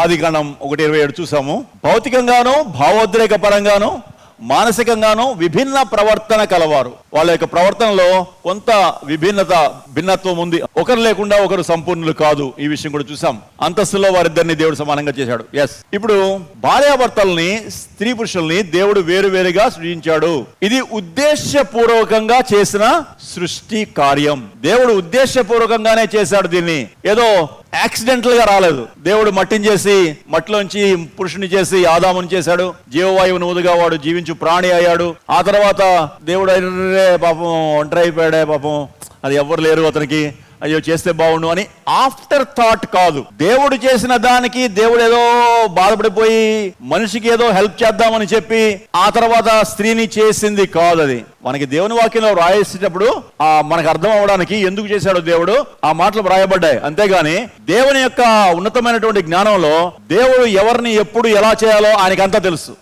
ఆదికాండం 1:27 చూసాము. భౌతికంగాను భావోద్రేక పరంగాను మానసికంగాను విభిన్న ప్రవర్తన కలవారు. వాళ్ళ యొక్క ప్రవర్తనలో కొంత భిన్నత్వం ఉంది. ఒకరు లేకుండా ఒకరు సంపూర్ణులు కాదు. ఈ విషయం కూడా చూసాం. అంతస్తులో వారిద్దరిని దేవుడు సమానంగా చేశాడు. ఇప్పుడు భార్యాభర్తల్ని, స్త్రీ పురుషుల్ని దేవుడు వేరువేరుగా సృజించాడు. ఇది ఉద్దేశపూర్వకంగా చేసిన సృష్టి కార్యం. దేవుడు ఉద్దేశపూర్వకంగానే చేశాడు. దీన్ని ఏదో యాక్సిడెంటల్ గా రాలేదు. దేవుడు మట్టిని చేసి మట్టిలోంచి పురుషుని చేసి ఆదాముని చేశాడు. జీవవాయువును ఊదుగా వాడు జీవించు ప్రాణి అయ్యాడు. ఆ తర్వాత దేవుడు పాపం ఒంటరి అయిపోయాడే, పాపం అది ఎవ్వరు లేరు అతనికి, అయ్యో చేస్తే బాగుండు అని ఆఫ్టర్ థాట్ కాదు. దేవుడు చేసిన దానికి దేవుడు ఏదో బాధపడిపోయి మనిషికి ఏదో హెల్ప్ చేద్దామని చెప్పి ఆ తర్వాత స్త్రీని చేసింది కాదు. అది మనకి దేవుని వాక్యంలో రాయేసేటప్పుడు మనకు అర్థం అవడానికి ఎందుకు చేశాడో దేవుడు ఆ మాటలు వ్రాయబడ్డాయి. అంతేగాని దేవుని యొక్క ఉన్నతమైనటువంటి జ్ఞానంలో దేవుడు ఎవరిని ఎప్పుడు ఎలా చేయాలో ఆయనకంతా తెలుసు.